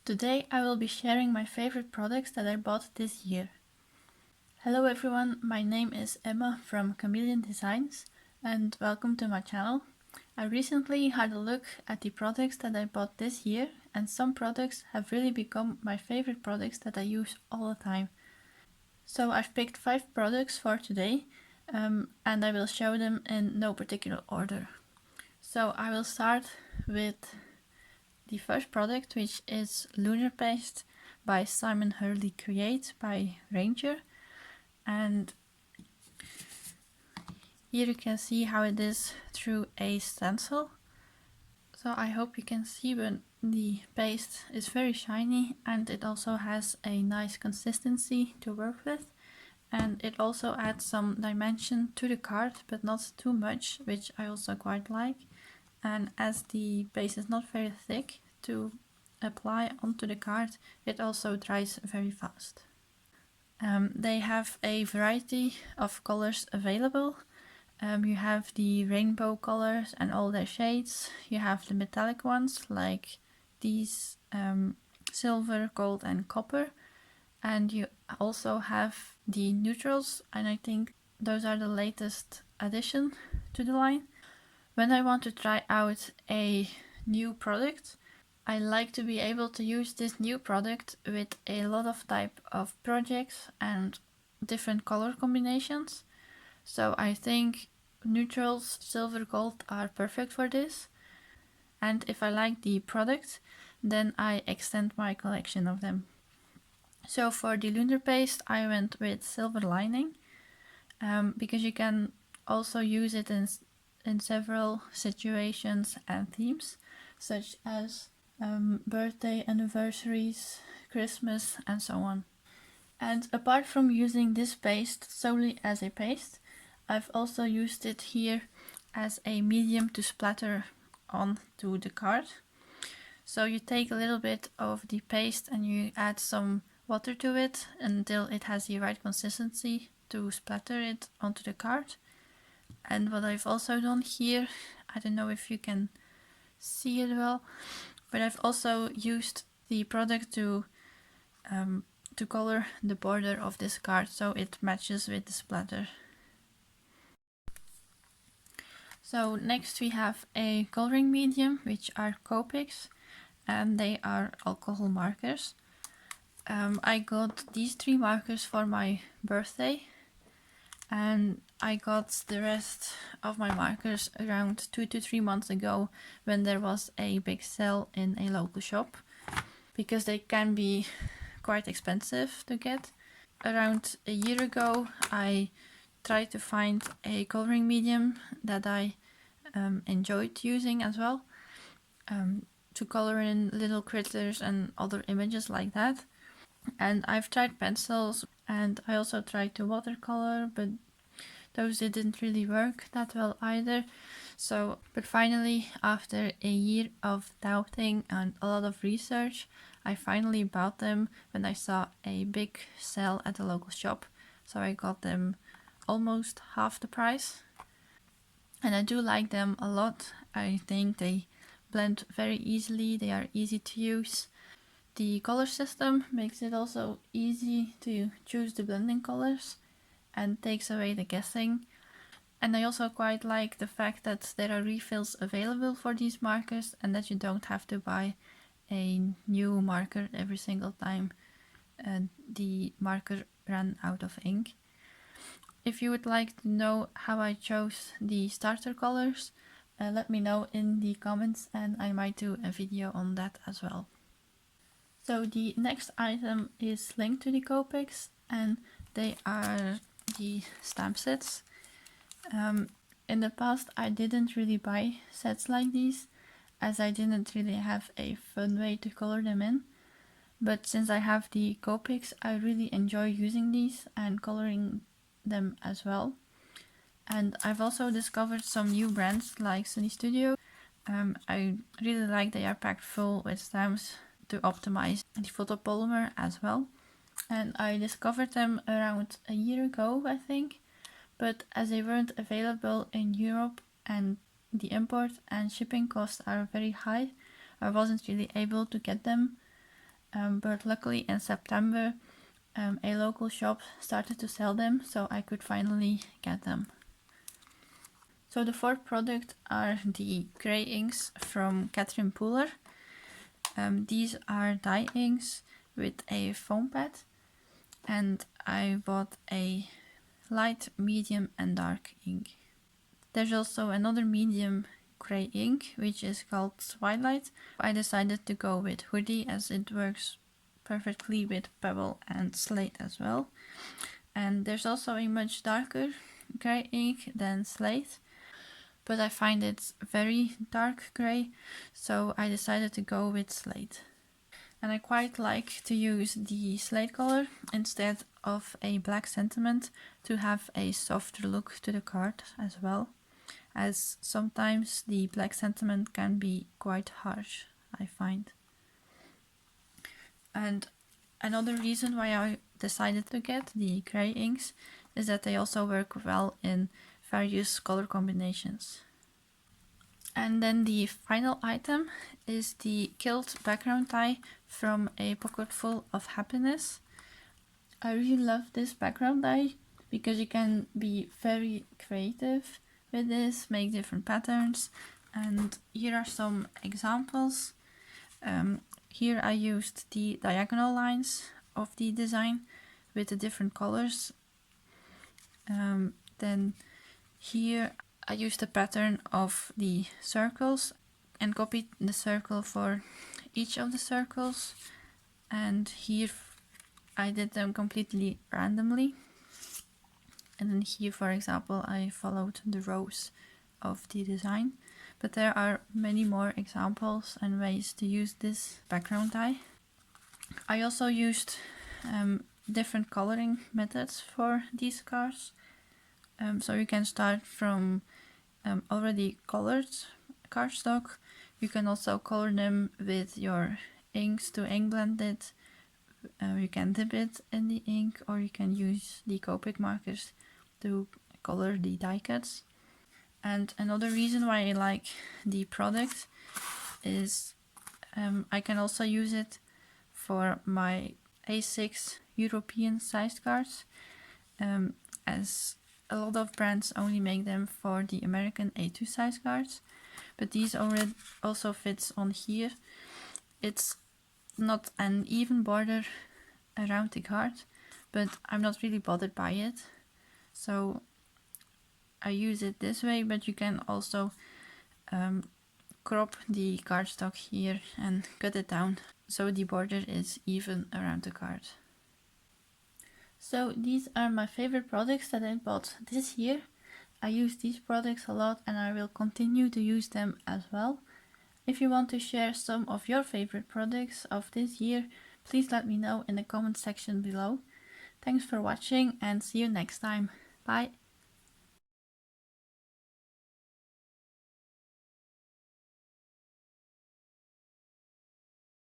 Today I will be sharing my favorite products that I bought this year. Hello everyone, my name is Emma from Chameleon Designs and welcome to my channel. I recently had a look at the products that I bought this year and some products have really become my favorite products that I use all the time. So I've picked 5 products for today and I will show them in no particular order. So I will start with the first product, which is Lunar paste by Simon Hurley Create by Reindeer, and here you can see how it is through a stencil. So I hope you can see, but the paste is very shiny and it also has a nice consistency to work with, and it also adds some dimension to the card but not too much, which I also quite like. And as the base is not very thick to apply onto the card, it also dries very fast. They have a variety of colors available. You have the rainbow colors and all their shades. You have the metallic ones like these silver, gold and copper. And you also have the neutrals, and I think those are the latest addition to the line. When I want to try out a new product, I like to be able to use this new product with a lot of type of projects and different color combinations. So I think neutrals, silver, gold are perfect for this. And if I like the product, then I extend my collection of them. So for the Lunar paste, I went with silver lining because you can also use it in several situations and themes, such as birthday, anniversaries, Christmas and so on. And apart from using this paste solely as a paste, I've also used it here as a medium to splatter onto the card. So you take a little bit of the paste and you add some water to it until it has the right consistency to splatter it onto the card. And what I've also done here, I don't know if you can see it well, but I've also used the product to color the border of this card so it matches with the splatter. So next we have a coloring medium, which are Copics, and they are alcohol markers. I got these 3 markers for my birthday, and I got the rest of my markers around 2 to 3 months ago when there was a big sale in a local shop, because they can be quite expensive to get. Around a year ago I tried to find a coloring medium that I enjoyed using as well, to color in little critters and other images like that. And I've tried pencils and I also tried to watercolor, but those didn't really work that well either. But finally, after a year of doubting and a lot of research, I finally bought them when I saw a big sale at the local shop. So I got them almost half the price. And I do like them a lot. I think they blend very easily, they are easy to use. The color system makes it also easy to choose the blending colors and takes away the guessing. And I also quite like the fact that there are refills available for these markers and that you don't have to buy a new marker every single time the marker ran out of ink. If you would like to know how I chose the starter colors, let me know in the comments and I might do a video on that as well. So the next item is linked to the Copics, and they are the stamp sets. In the past I didn't really buy sets like these, as I didn't really have a fun way to color them in. But since I have the Copics, I really enjoy using these and coloring them as well. And I've also discovered some new brands like Sunny Studio. I really like they are packed full with stamps to optimize the photopolymer as well. And I discovered them around a year ago, I think, but as they weren't available in Europe and the import and shipping costs are very high, I wasn't really able to get them. but luckily in September a local shop started to sell them, so I could finally get them. So the fourth product are the grey inks from Catherine Pooler. These are dye inks with a foam pad, and I bought a light, medium and dark ink. There's also another medium grey ink which is called Twilight. I decided to go with Hoodie as it works perfectly with Pebble and Slate as well. And there's also a much darker grey ink than Slate, but I find it very dark grey, so I decided to go with Slate. And I quite like to use the Slate color instead of a black sentiment to have a softer look to the card as well, as sometimes the black sentiment can be quite harsh, I find. And another reason why I decided to get the grey inks is that they also work well in various color combinations. And then the final item is the Quilt background die from A Pocketful of Happiness. I really love this background die because you can be very creative with this, make different patterns, and here are some examples. Here I used the diagonal lines of the design with the different colors. Then here I used the pattern of the circles and copied the circle for each of the circles, and here I did them completely randomly. And then here, for example, I followed the rows of the design. But there are many more examples and ways to use this background die. I also used different coloring methods for these cards. So you can start from already colored cardstock. You can also color them with your inks to ink blend it. You can dip it in the ink, or you can use the Copic markers to color the die cuts. And another reason why I like the product is I can also use it for my A6 European sized cards, as a lot of brands only make them for the American A2 size cards, but these already also fits on here. It's not an even border around the card, but I'm not really bothered by it, so I use it this way. But you can also crop the cardstock here and cut it down so the border is even around the card. So these are my favorite products that I bought this year. I use these products a lot and I will continue to use them as well. If you want to share some of your favorite products of this year, please let me know in the comment section below. Thanks for watching and see you next time. Bye!